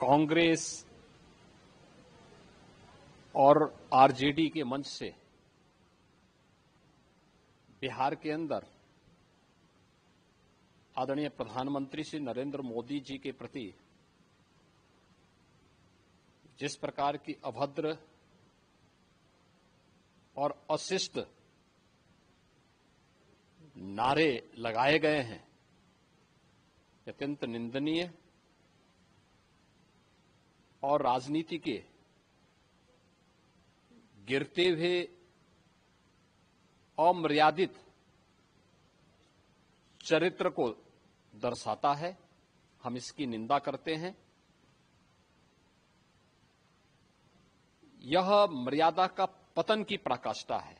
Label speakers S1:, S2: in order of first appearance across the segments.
S1: कांग्रेस और आरजेडी के मंच से बिहार के अंदर आदरणीय प्रधानमंत्री श्री नरेंद्र मोदी जी के प्रति जिस प्रकार की अभद्र और अशिष्ट नारे लगाए गए हैं, अत्यंत निंदनीय और राजनीति के गिरते हुए अमर्यादित चरित्र को दर्शाता है। हम इसकी निंदा करते हैं। यह मर्यादा का पतन की पराकाष्ठा है।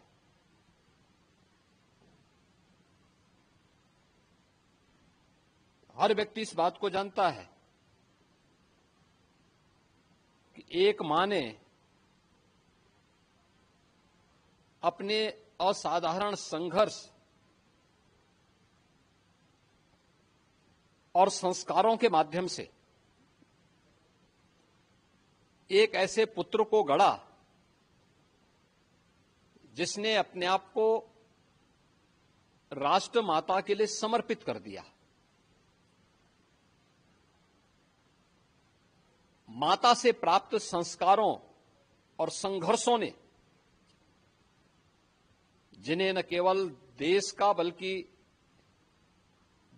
S1: हर व्यक्ति इस बात को जानता है कि एक मां ने अपने असाधारण संघर्ष और संस्कारों के माध्यम से एक ऐसे पुत्र को गढ़ा जिसने अपने आप को राष्ट्र माता के लिए समर्पित कर दिया। माता से प्राप्त संस्कारों और संघर्षों ने जिन्हें न केवल देश का बल्कि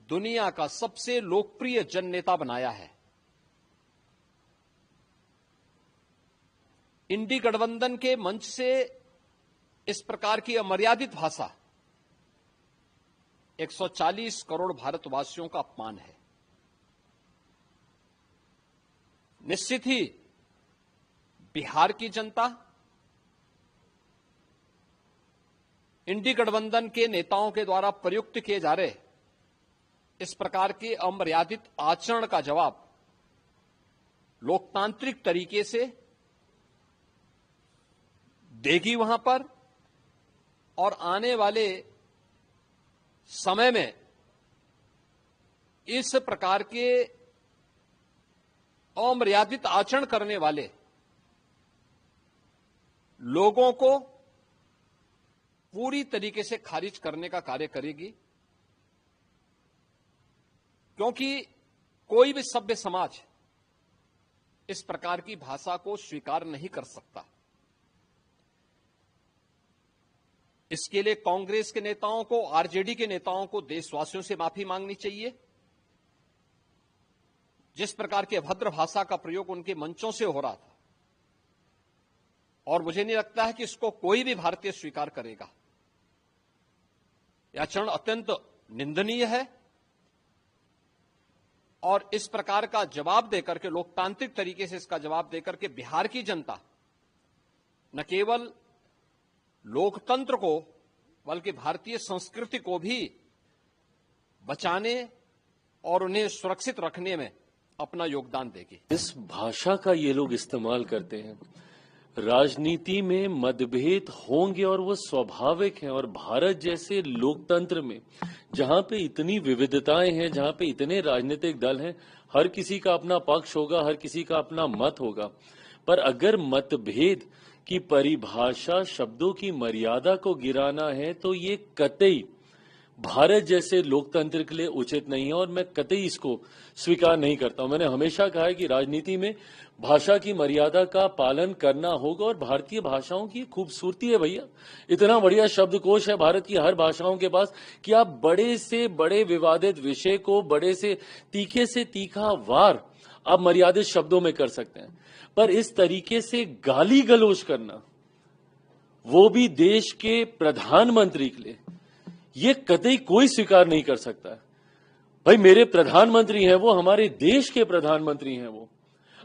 S1: दुनिया का सबसे लोकप्रिय जन नेता बनाया है। इंडी गठबंधन के मंच से इस प्रकार की अमर्यादित भाषा 140 करोड़ भारतवासियों का अपमान है। निश्चित ही बिहार की जनता इंडी गठबंधन के नेताओं के द्वारा प्रयुक्त किए जा रहे इस प्रकार के अमर्यादित आचरण का जवाब लोकतांत्रिक तरीके से देगी वहां पर, और आने वाले समय में इस प्रकार के अमर्यादित आचरण करने वाले लोगों को पूरी तरीके से खारिज करने का कार्य करेगी। क्योंकि कोई भी सभ्य समाज इस प्रकार की भाषा को स्वीकार नहीं कर सकता। इसके लिए कांग्रेस के नेताओं को, आरजेडी के नेताओं को देशवासियों से माफी मांगनी चाहिए। जिस प्रकार की अभद्र भाषा का प्रयोग उनके मंचों से हो रहा था, और मुझे नहीं लगता है कि इसको कोई भी भारतीय स्वीकार करेगा। यह आचरण अत्यंत निंदनीय है, और इस प्रकार का जवाब देकर के, लोकतांत्रिक तरीके से इसका जवाब देकर के बिहार की जनता न केवल लोकतंत्र को बल्कि भारतीय संस्कृति को भी बचाने और उन्हें सुरक्षित रखने में अपना योगदान देगी।
S2: इस भाषा का ये लोग इस्तेमाल करते हैं। राजनीति में मतभेद होंगे और वो स्वाभाविक हैं, और भारत जैसे लोकतंत्र में जहां पे इतनी विविधताएं हैं, जहां पे इतने राजनीतिक दल हैं, हर किसी का अपना पक्ष होगा, हर किसी का अपना मत होगा। पर अगर मतभेद की परिभाषा शब्दों की मर्यादा को गिराना है तो ये कतई भारत जैसे लोकतंत्र के लिए उचित नहीं है, और मैं कतई इसको स्वीकार नहीं करता हूं। मैंने हमेशा कहा है कि राजनीति में भाषा की मर्यादा का पालन करना होगा, और भारतीय भाषाओं की खूबसूरती है भैया। इतना बढ़िया शब्दकोश है भारत की हर भाषाओं के पास कि आप बड़े से बड़े विवादित विषय को बड़े से तीखा वार आप मर्यादित शब्दों में कर सकते हैं। पर इस तरीके से गाली गलौज करना, वो भी देश के प्रधानमंत्री के लिए, ये कतई कोई स्वीकार नहीं कर सकता है। भाई मेरे प्रधानमंत्री हैं, वो हमारे देश के प्रधानमंत्री हैं। वो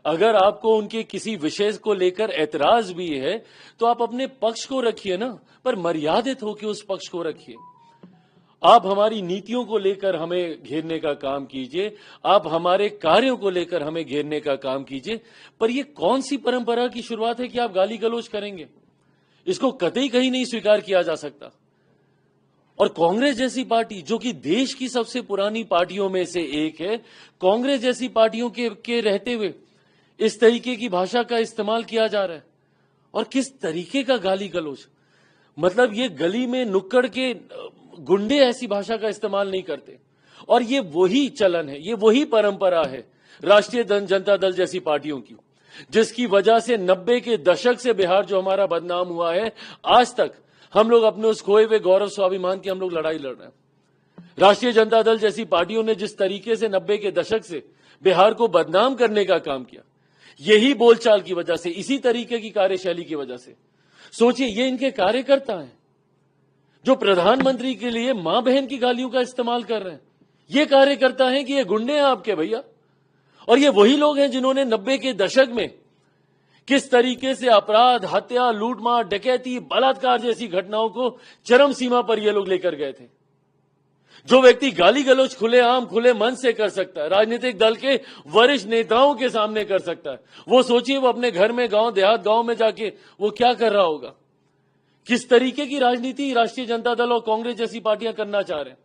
S2: अगर आपको उनके किसी विषय को लेकर ऐतराज भी है तो आप अपने पक्ष को रखिए ना, पर मर्यादित होकर उस पक्ष को रखिए। आप हमारी नीतियों को लेकर हमें घेरने का काम कीजिए, आप हमारे कार्यों को लेकर हमें घेरने का काम कीजिए, पर यह कौन सी परंपरा की शुरुआत है कि आप गाली गलौज करेंगे? इसको कतई कहीं नहीं स्वीकार किया जा सकता। और कांग्रेस जैसी पार्टी, जो कि देश की सबसे पुरानी पार्टियों में से एक है, कांग्रेस जैसी पार्टियों के रहते हुए इस तरीके की भाषा का इस्तेमाल किया जा रहा है। और किस तरीके का गाली गलौज, मतलब ये गली में नुक्कड़ के गुंडे ऐसी भाषा का इस्तेमाल नहीं करते। और ये वही चलन है, ये वही परंपरा है राष्ट्रीय जनता दल जैसी पार्टियों की, जिसकी वजह से 90 के दशक से बिहार जो हमारा बदनाम हुआ है, आज तक हम लोग अपने उस खोए हुए गौरव स्वाभिमान की हम लोग लड़ाई लड़ रहे हैं। राष्ट्रीय जनता दल जैसी पार्टियों ने जिस तरीके से 90 के दशक से बिहार को बदनाम करने का काम किया, यही बोलचाल की वजह से, इसी तरीके की कार्यशैली की वजह से, सोचिए ये इनके कार्यकर्ता हैं जो प्रधानमंत्री के लिए मां बहन की गालियों का इस्तेमाल कर रहे हैं। ये कार्यकर्ता हैं कि ये गुंडे हैं आपके भैया। और ये वही लोग हैं जिन्होंने 90 के दशक में किस तरीके से अपराध, हत्या, लूटमार, डकैती, बलात्कार जैसी घटनाओं को चरम सीमा पर ये लोग लेकर गए थे। जो व्यक्ति गाली गलौज खुलेआम खुले मन से कर सकता है, राजनीतिक दल के वरिष्ठ नेताओं के सामने कर सकता है, वो सोचिए वो अपने घर में, गांव देहात गांव में जाके वो क्या कर रहा होगा। किस तरीके की राजनीति राष्ट्रीय जनता दल और कांग्रेस जैसी पार्टियां करना चाह रहे हैं।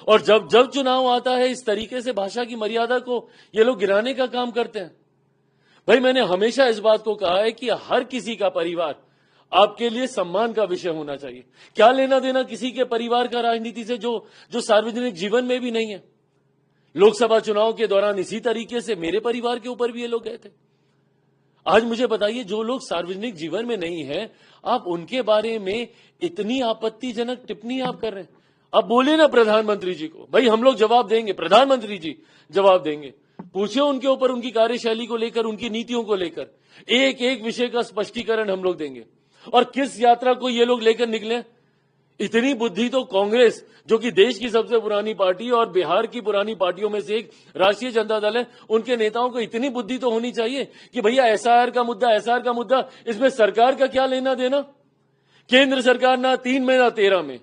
S2: और जब जब चुनाव आता है, इस तरीके से भाषा की मर्यादा को ये लोग गिराने का काम करते हैं। भाई, मैंने हमेशा इस बात को कहा है कि हर किसी का परिवार आपके लिए सम्मान का विषय होना चाहिए। क्या लेना देना किसी के परिवार का राजनीति से जो सार्वजनिक जीवन में भी नहीं है। लोकसभा चुनाव के दौरान इसी तरीके से मेरे परिवार के ऊपर भी ये लोग गए थे। आज मुझे बताइए, जो लोग सार्वजनिक जीवन में नहीं है, आप उनके बारे में इतनी आपत्तिजनक टिप्पणी आप कर रहे हैं। अब बोले ना प्रधानमंत्री जी को, भाई हम लोग जवाब देंगे, प्रधानमंत्री जी जवाब देंगे। पूछिए उनके ऊपर, उनकी कार्यशैली को लेकर, उनकी नीतियों को लेकर एक एक विषय का स्पष्टीकरण हम लोग देंगे। और किस यात्रा को ये लोग लेकर निकले, इतनी बुद्धि तो कांग्रेस, जो कि देश की सबसे पुरानी पार्टी और बिहार की पुरानी पार्टियों में से एक राष्ट्रीय जनता दल है, उनके नेताओं को इतनी बुद्धि तो होनी चाहिए कि भैया एसआईआर का मुद्दा, इसमें सरकार का क्या लेना देना। केंद्र सरकार ना 3 में ना 13 में,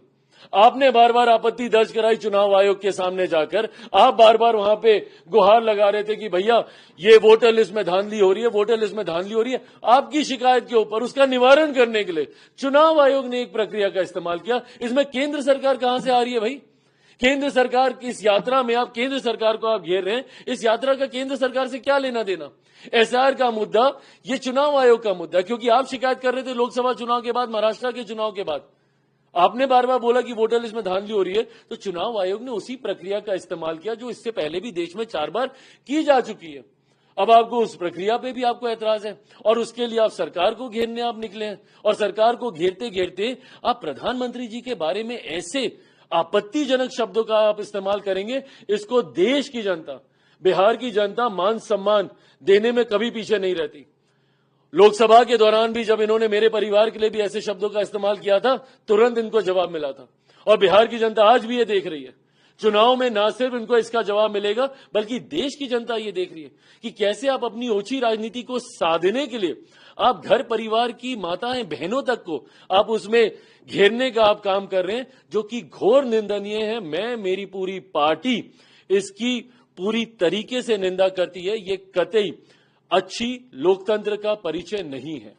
S2: आपने बार बार आपत्ति दर्ज कराई चुनाव आयोग के सामने जाकर। आप बार बार वहां पे गुहार लगा रहे थे कि भैया ये वोटर लिस्ट में धांधली हो रही है, वोटर लिस्ट में धांधली हो रही है। आपकी शिकायत के ऊपर उसका निवारण करने के लिए चुनाव आयोग ने एक प्रक्रिया का इस्तेमाल किया। इसमें केंद्र सरकार कहां से आ रही है भाई। केंद्र सरकार की इस यात्रा में आप केंद्र सरकार को आप घेर रहे हैं, इस यात्रा का केंद्र सरकार से क्या लेना देना। एसआईआर का मुद्दा ये चुनाव आयोग का मुद्दा, क्योंकि आप शिकायत कर रहे थे लोकसभा चुनाव के बाद, महाराष्ट्र के चुनाव के बाद आपने बार बार बोला कि वोटर लिस्ट में धांधली हो रही है, तो चुनाव आयोग ने उसी प्रक्रिया का इस्तेमाल किया जो इससे पहले भी देश में 4 बार की जा चुकी है। अब आपको उस प्रक्रिया पे भी आपको ऐतराज है और उसके लिए आप सरकार को घेरने आप निकले हैं। और सरकार को घेरते घेरते आप प्रधानमंत्री जी के बारे में ऐसे आपत्तिजनक शब्दों का आप इस्तेमाल करेंगे, इसको देश की जनता, बिहार की जनता मान सम्मान देने में कभी पीछे नहीं रहती। लोकसभा के दौरान भी जब इन्होंने मेरे परिवार के लिए भी ऐसे शब्दों का इस्तेमाल किया था, तुरंत इनको जवाब मिला था। और बिहार की जनता आज भी ये देख रही है। चुनाव में ना सिर्फ इनको इसका जवाब मिलेगा, बल्कि देश की जनता ये देख रही है कि कैसे आप अपनी ओछी राजनीति को साधने के लिए आप घर परिवार की माताएं बहनों तक को आप उसमें घेरने का आप काम कर रहे हैं, जो कि घोर निंदनीय है। मेरी पूरी पार्टी इसकी पूरी तरीके से निंदा करती है। ये कतई अच्छी लोकतंत्र का परिचय नहीं है।